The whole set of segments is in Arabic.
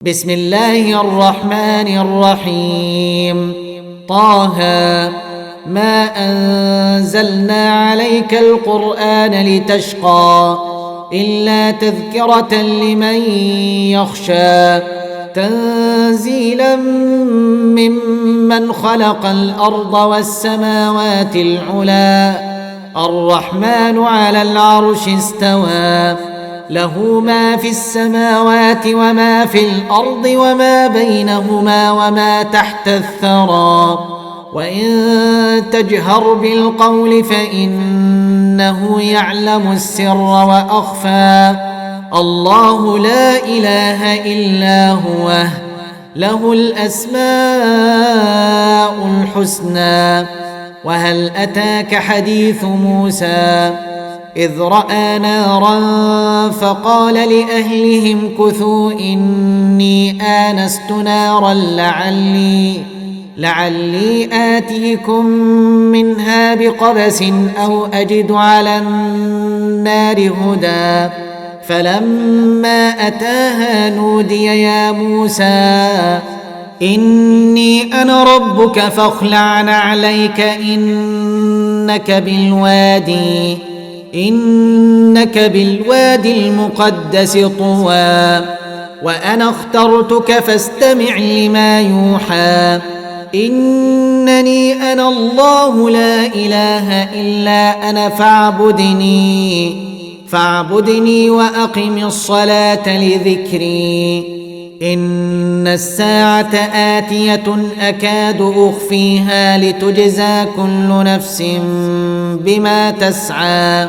بسم الله الرحمن الرحيم. طه ما أنزلنا عليك القرآن لتشقى إلا تذكرة لمن يخشى تنزيلا ممن خلق الأرض والسماوات العلى الرحمن على العرش استوى له ما في السماوات وما في الأرض وما بينهما وما تحت الثرى وإن تجهر بالقول فإنه يعلم السر وأخفى الله لا إله إلا هو له الأسماء الحسنى. وهل أتاك حديث موسى إذ رأى نارا فقال لأهلهم كثوا إني آنست نارا لعلي آتيكم منها بقبس أو أجد على النار هدى فلما أتاها نودي يا موسى إني أنا ربك فاخلع عليك إنك بالوادي المقدس طوى وأنا اخترتك فاستمع لما يوحى إنني أنا الله لا إله إلا أنا فاعبدني وأقم الصلاة لذكري إن الساعة آتية أكاد أخفيها لتجزى كل نفس بما تسعى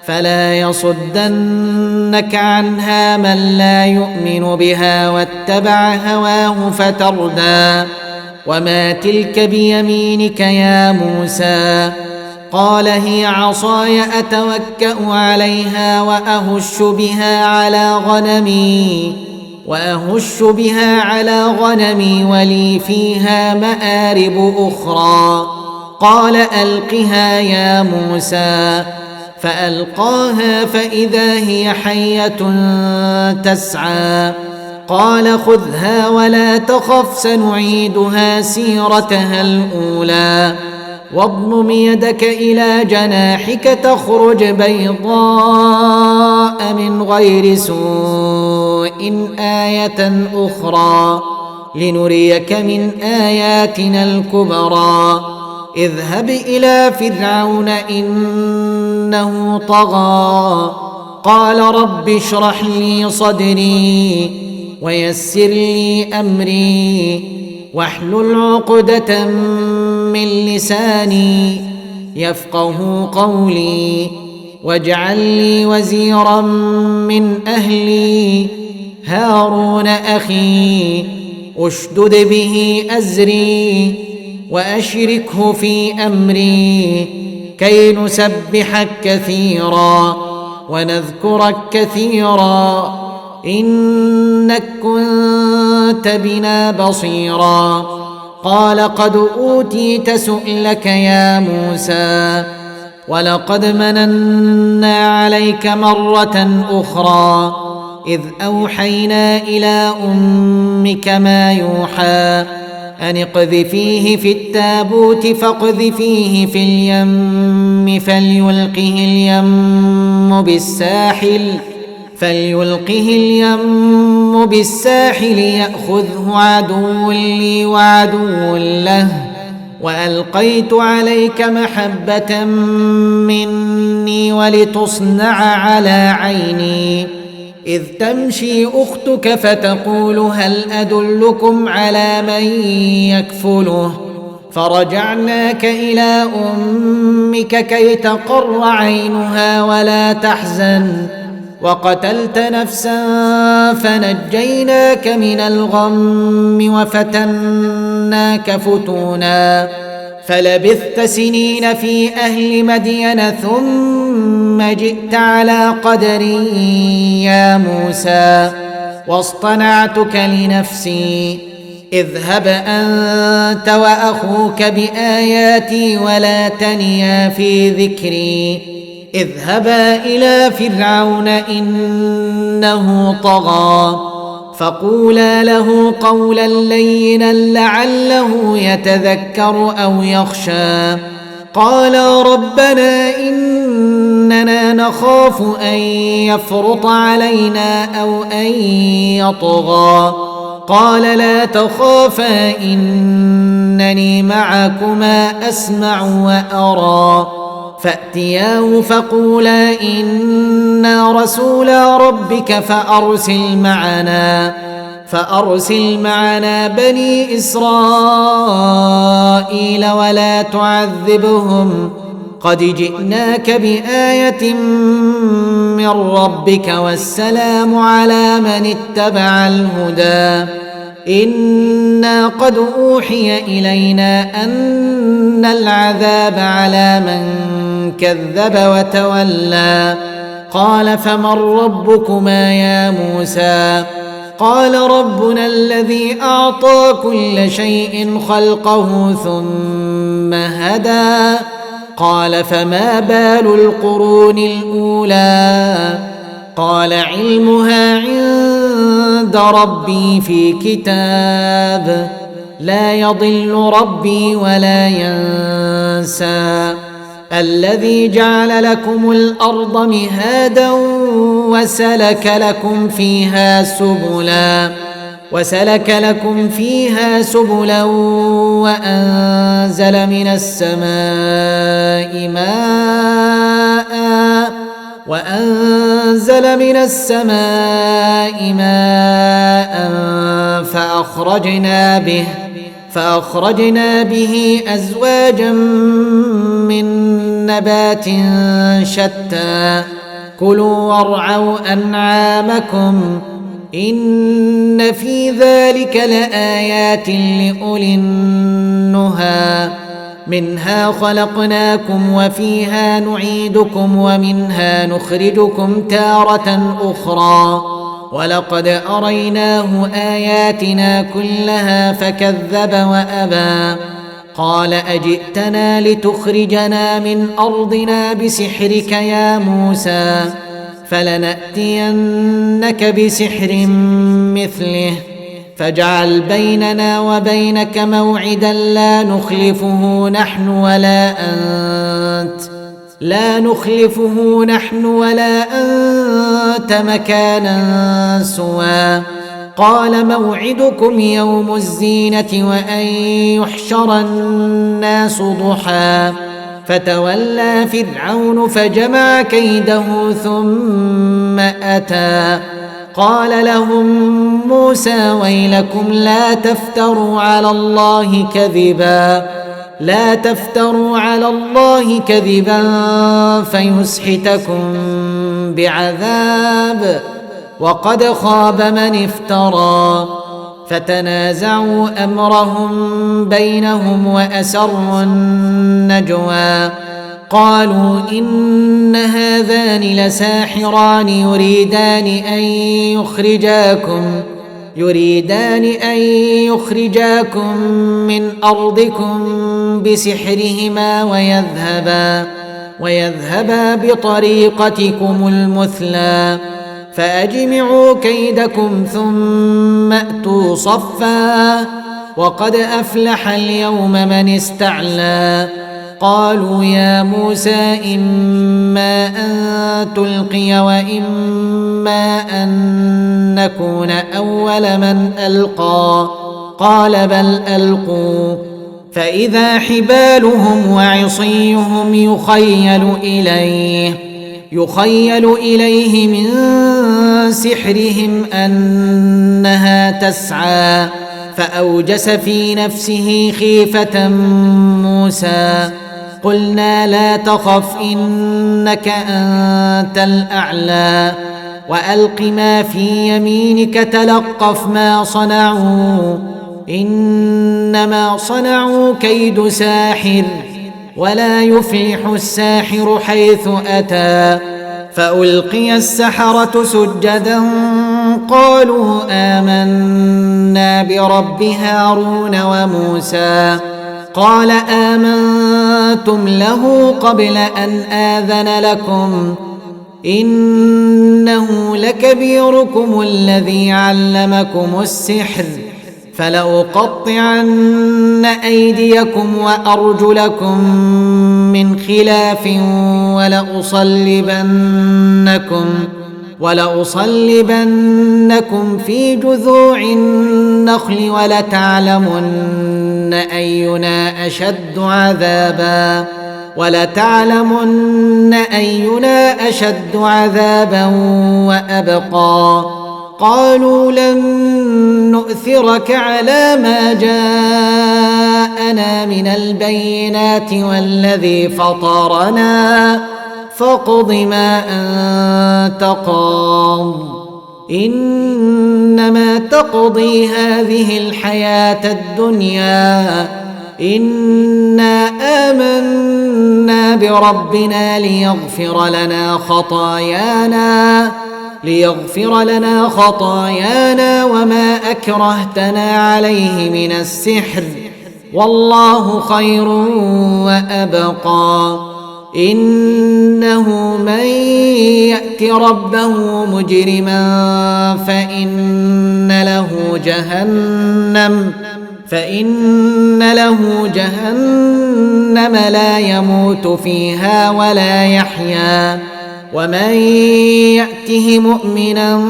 فلا يصدنك عنها من لا يؤمن بها واتبع هواه فتردى وما تلك بيمينك يا موسى قال هي عصاي أتوكأ عليها وأهش بها على غنمي ولي فيها مآرب أخرى قال ألقها يا موسى فألقاها فإذا هي حية تسعى قال خذها ولا تخف سنعيدها سيرتها الأولى واضمم يدك إلى جناحك تخرج بيضاء من غير سوء آية أخرى لنريك من آياتنا الكبرى اذهب إلى فرعون إنه طغى قال رب اشرح لي صدري ويسر لي أمري واحلل عقدة من لساني يفقه قولي واجعل لي وزيرا من أهلي هارون أخي أشدد به أزري وأشركه في أمري كي نسبحك كثيرا ونذكرك كثيرا إنك كنت بنا بصيرا قال قد أوتيت سؤلك يا موسى ولقد مننا عليك مرة أخرى إذ أوحينا إلى أمك ما يوحى أن اقذفيه في التابوت فاقذفيه في اليم فليلقه اليم بالساحل يأخذه عدو لي وعدو له وألقيت عليك محبة مني ولتصنع على عيني إذ تمشي أختك فتقول هل أدلكم على من يكفله فرجعناك إلى أمك كي تقر عينها ولا تحزن وقتلت نفسا فنجيناك من الغم وفتناك فتونا فلبثت سنين في أهل مدين ثم جئت على قدري يا موسى واصطنعتك لنفسي اذهب أنت وأخوك بآياتي ولا تنيا في ذكري اذهبا إلى فرعون إنه طغى فقولا له قولا لينا لعله يتذكر أو يخشى. قالا ربنا إننا نخاف أن يفرط علينا أو أن يطغى. قال لا تخافا إنني معكما أسمع وأرى. فأتياه فقولا إنا رسولا ربك فأرسل معنا بني إسرائيل ولا تعذبهم قد جئناك بآية من ربك والسلام على من اتبع الهدى. إنا قد أوحي إلينا أن العذاب على من كذب وتولى. قال فمن ربكما يا موسى؟ قال ربنا الذي أعطى كل شيء خلقه ثم هدى. قال فما بال القرون الأولى؟ قال علمها عند ربي في كتاب لا يضل ربي ولا ينسى. الذي جعل لكم الأرض مهادا وسلك لكم فيها سبلا وأنزل من السماء ماء فأخرجنا به أزواجا من نبات شتى. كلوا وارعوا أنعامكم إن في ذلك لآيات لأولي النهى. منها خلقناكم وفيها نعيدكم ومنها نخرجكم تارة أخرى. ولقد أريناه آياتنا كلها فكذب وأبى. قال أجئتنا لتخرجنا من أرضنا بسحرك يا موسى؟ فلنأتينك بسحر مثله فاجعل بيننا وبينك موعدا لا نخلفه نحن ولا أنت مكانا سوى. قال موعدكم يوم الزينة وأن يحشر الناس ضحى. فتولى فرعون فجمع كيده ثم أتى. قال لهم موسى ويلكم لا تفتروا على الله كذبا فيسحتكم بعذاب وقد خاب من افترى. فتنازعوا أمرهم بينهم وأسروا النجوى. قالوا إن هذان لساحران يريدان أن يخرجاكم من أرضكم بسحرهما ويذهبا بطريقتكم المثلى. فأجمعوا كيدكم ثم أتوا صفا وقد أفلح اليوم من استعلى. قالوا يا موسى إما أن تلقي وإما أن نكون أول من ألقى. قال بل ألقوا. فإذا حبالهم وعصيهم يخيل إليه من سحرهم أنها تسعى. فأوجس في نفسه خيفة موسى. قلنا لا تخف إنك أنت الأعلى وألق ما في يمينك تلقف ما صنعوا إنما صنعوا كيد ساحر ولا يفلح الساحر حيث أتى. فألقي السحرة سجدا قالوا آمنا برب هارون وموسى. قال آمنتم له قبل أن آذن لكم إنه لكبيركم الذي علمكم السحر فلأقطعن أيديكم وأرجلكم من خلاف ولأصلبنكم في جذوع النخل ولتعلمن أينا أشد عذابا وأبقى. قالوا لن نؤثرك على ما جاءنا من البينات والذي فطرنا فاقض ما أنت قاض إنما تقضي هذه الحياة الدنيا إنا آمنا بربنا ليغفر لنا خطايانا وما أكرهتنا عليه من السحر والله خير وأبقى. إنه من يأت ربه مجرما فإن له جهنم لا يموت فيها ولا يحيا ومن يأته مؤمنا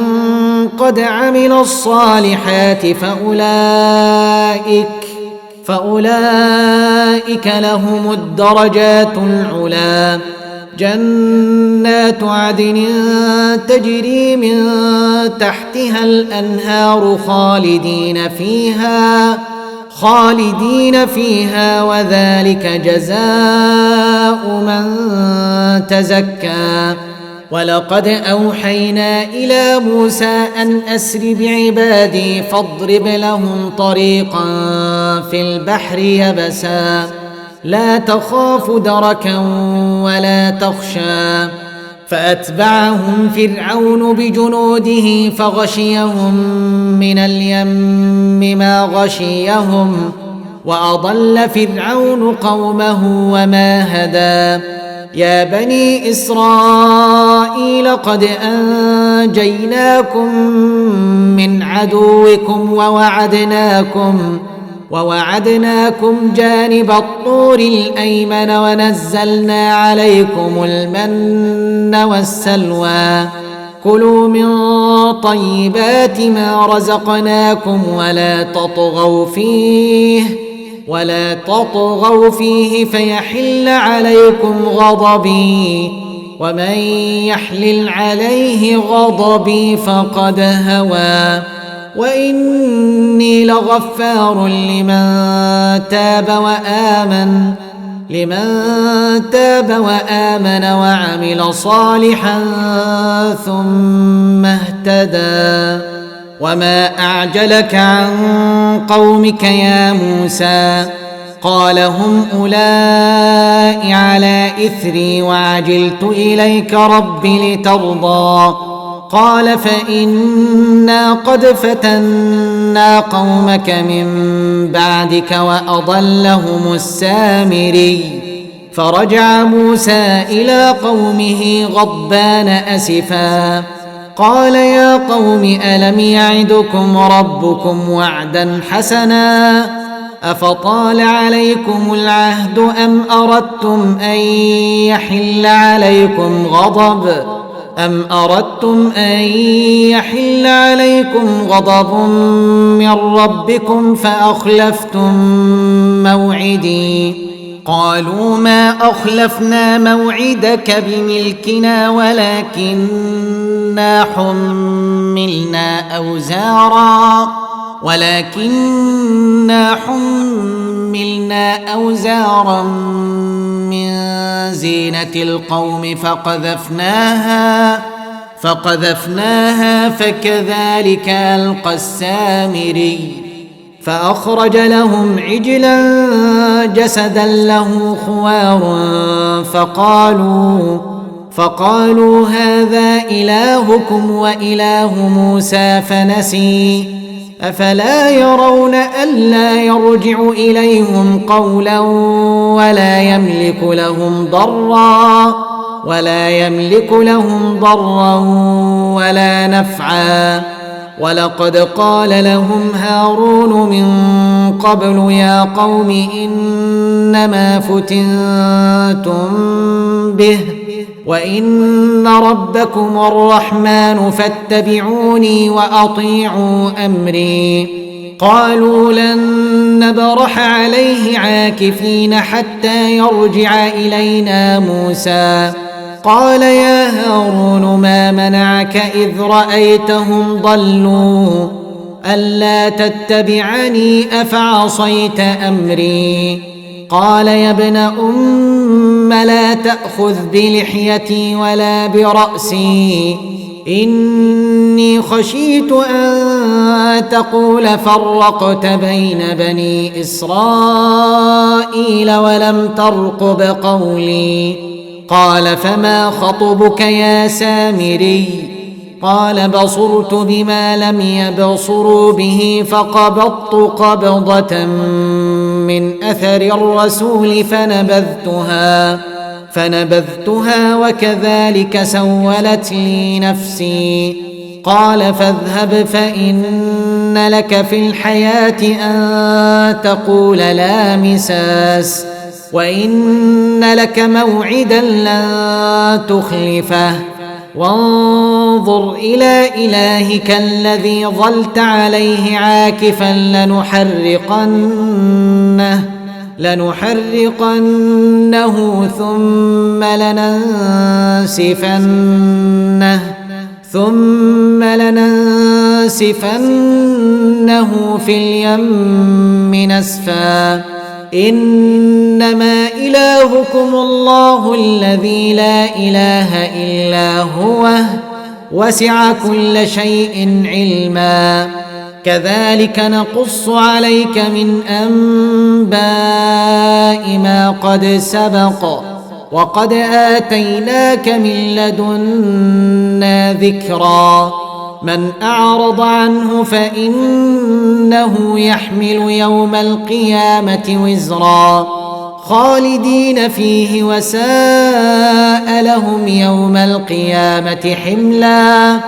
قد عمل الصالحات فأولئك لهم الدرجات العلى جنات عدن تجري من تحتها الأنهار خالدين فيها وذلك جزاء من تزكى. ولقد أوحينا إلى موسى أن أسر بعبادي فاضرب لهم طريقا في البحر يبسا لا تخاف دركا ولا تخشى. فأتبعهم فرعون بجنوده فغشيهم من اليم ما غشيهم وأضل فرعون قومه وما هدى. يا بني إسرائيل قد أنجيناكم من عدوكم ووعدناكم جانب الطور الأيمن ونزلنا عليكم المن والسلوى كلوا من طيبات ما رزقناكم ولا تطغوا فيه فيحل عليكم غضبي ومن يحلل عليه غضبي فقد هوى. وإني لغفار لمن تاب وآمن وعمل صالحا ثم اهتدى. وما أعجلك عن قومك يا موسى قال هم أولئك على إثري وعجلت إليك رب لترضى. قال فإنا قد فتنا قومك من بعدك وأضلهم السامري. فرجع موسى إلى قومه غضبان أسفا قال يا قوم ألم يعدكم ربكم وعدا حسنا أفطال عليكم العهد أم أردتم أن يحل عليكم غضب من ربكم فأخلفتم موعدي. قالوا ما أخلفنا موعدك بملكنا ولكننا حملنا أوزارا من زينة القوم فقذفناها فكذلك ألقى السامري. فأخرج لهم عجلا جسدا له خوار فقالوا هذا إلهكم وإله موسى فنسي. أفلا يرون ألا يرجع إليهم قولا ولا يملك لهم ضرا ولا يملك لهم ضرا ولا نفعا. ولقد قال لهم هارون من قبل يا قوم إنما فتنتم به وإن ربكم الرحمن فاتبعوني وأطيعوا أمري. قالوا لن نبرح عليه عاكفين حتى يرجع إلينا موسى. قال يا هارون ما منعك إذ رأيتهم ضلوا ألا تتبعني أفعصيت أمري. قال يا ابن أم لا تأخذ بلحيتي ولا برأسي إني خشيت أن تقول فرقت بين بني إسرائيل ولم ترقب قولي. قال فما خطبك يا سامري؟ قال بصرت بما لم يبصروا به فقبضت قبضة من أثر الرسول فنبذتها وكذلك سولت لي نفسي. قال فاذهب فإن لك في الحياة أن تقول لا مساس وإن لك موعدا لن تخلفه وانظر إلى إلهك الذي ظلت عليه عاكفا لنحرقنه ثم لننسفنه في اليم نسفا. إنما إلهكم الله الذي لا إله إلا هو وسع كل شيء علما. كذلك نقص عليك من أنباء ما قد سبق وقد آتيناك من لدنا ذكرا. من أعرض عنه فإنه يحمل يوم القيامة وزرا خالدين فيه وساء لهم يوم القيامة حملا.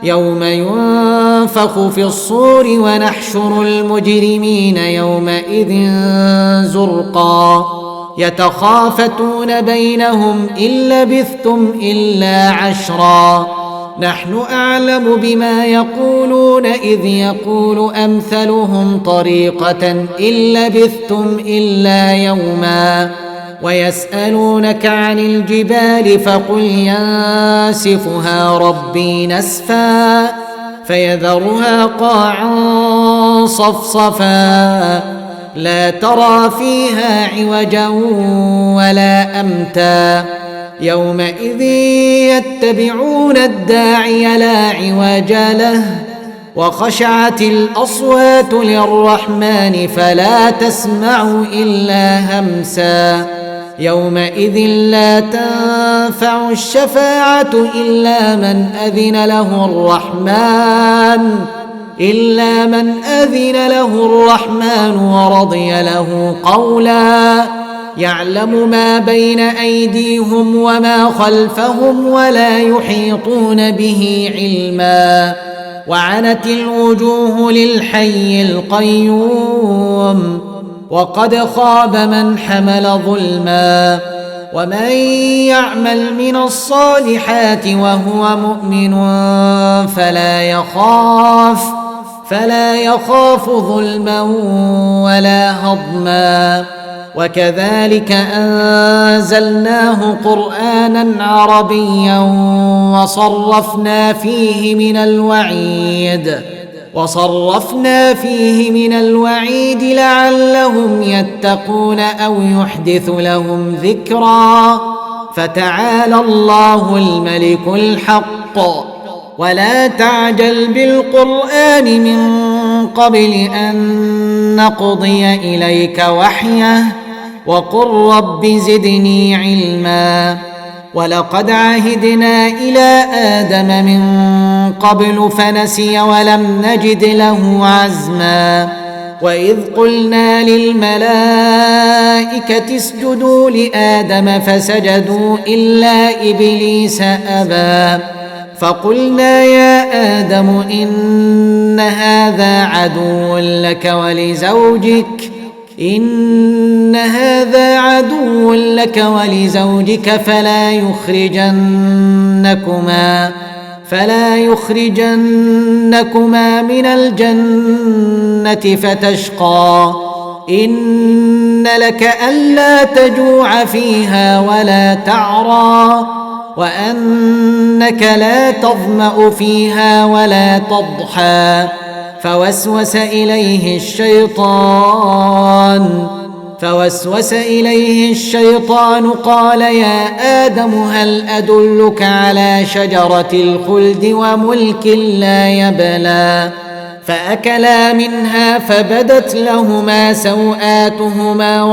يوم ينفخ في الصور ونحشر المجرمين يومئذ زرقا يتخافتون بينهم إن لبثتم إلا عشرا نحن أعلم بما يقولون إذ يقول أمثلهم طريقة إن لبثتم إلا يوما. ويسألونك عن الجبال فقل ينسفها ربي نسفا فيذرها قاعا صفصفا لا ترى فيها عوجا ولا أمتا. يومئذ يتبعون الداعي لا عوج له وخشعت الأصوات للرحمن فلا تسمع إلا همسا. يومئذ لا تنفع الشفاعة إلا من أذن له الرحمن ورضي له قولا. يعلم ما بين أيديهم وما خلفهم ولا يحيطون به علما. وعنت الوجوه للحي القيوم وقد خاب من حمل ظلما. ومن يعمل من الصالحات وهو مؤمن فلا يخاف ظلما ولا هضما. وكذلك أنزلناه قرآنا عربيا وصرفنا فيه من الوعيد لعلهم يتقون أو يحدث لهم ذكرا. فتعالى الله الملك الحق ولا تعجل بالقرآن من قبل أن نقضي إليك وحيه وقل رب زدني علما. ولقد عهدنا إلى آدم من قبل فنسي ولم نجد له عزما. وإذ قلنا للملائكة الملائكة اسجدوا لآدم فسجدوا إلا إبليس أبى فقلنا يا آدم إن هذا عدو لك ولزوجك فلا يخرجنكما من الجنة فتشقى إن لك ألا تجوع فيها ولا تعرى وأنك لا تظمأ فيها ولا تضحى فوسوس إليه الشيطان قال يا آدم هل أدلك على شجرة الخلد وملك لا يبلى فأكلا منها فبدت لهما سوآتهما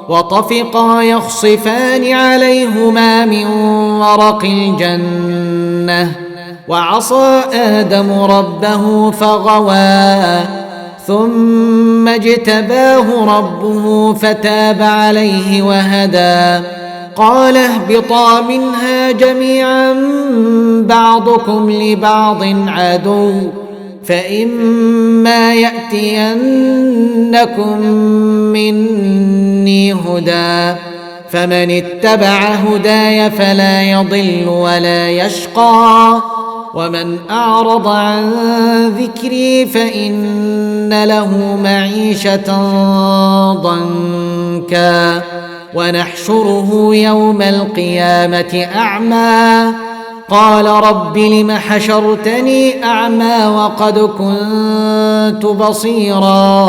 وطفقا يخصفان عليهما من ورق الجنة وعصى آدم ربه فغوى ثم اجتباه ربه فتاب عليه وهدى قال اهبطا منها جميعا بعضكم لبعض عدو فإما يأتينكم مني هدى فمن اتبع هداي فلا يضل ولا يشقى ومن أعرض عن ذكري فإن له معيشة ضنكا ونحشره يوم القيامة أعمى قال رب لم حشرتني أعمى وقد كنت بصيرا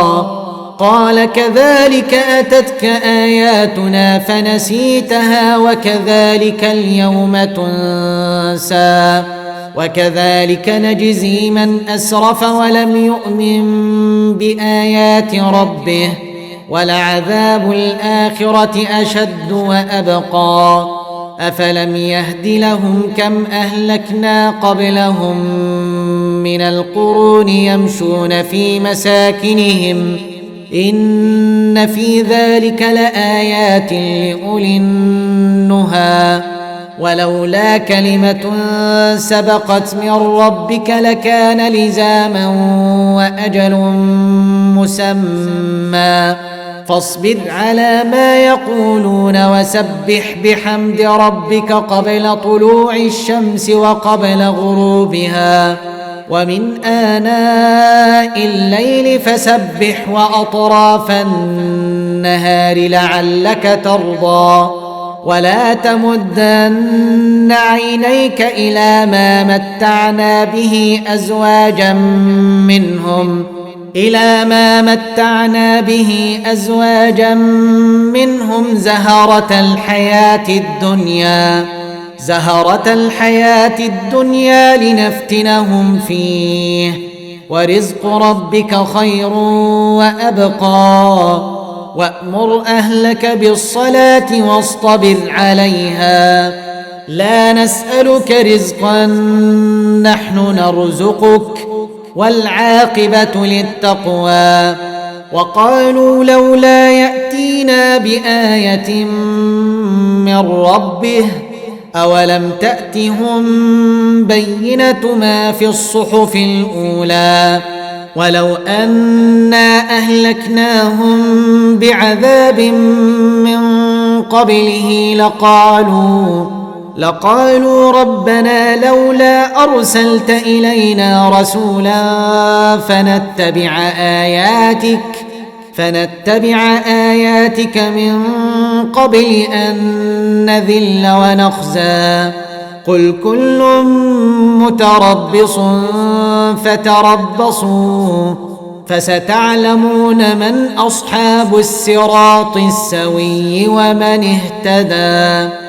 قال كذلك أتتك آياتنا فنسيتها وكذلك اليوم تنسى وكذلك نجزي من أسرف ولم يؤمن بآيات ربه ولعذاب الآخرة أشد وأبقى أفلم يهد لهم كم أهلكنا قبلهم من القرون يمشون في مساكنهم إن في ذلك لآيات لأولي النهى ولولا كلمة سبقت من ربك لكان لزاما وأجل مسمى فاصبر على ما يقولون وسبح بحمد ربك قبل طلوع الشمس وقبل غروبها ومن آناء الليل فسبح وأطراف النهار لعلك ترضى ولا تمدن عينيك إلى ما متعنا به أزواجا منهم زهرة الحياة الدنيا لنفتنهم فيه ورزق ربك خير وأبقى وأمر أهلك بالصلاة واصطبر عليها لا نسألك رزقا نحن نرزقك والعاقبة للتقوى وقالوا لولا يأتينا بآية من ربه أولم تأتهم بينة ما في الصحف الأولى ولو أنا أهلكناهم بعذاب من قبله لقالوا ربنا لولا أرسلت إلينا رسولا فنتبع آياتك من قبل أن نذل ونخزى قل كل متربص فتربصوا فستعلمون من أصحاب الصراط السوي ومن اهتدى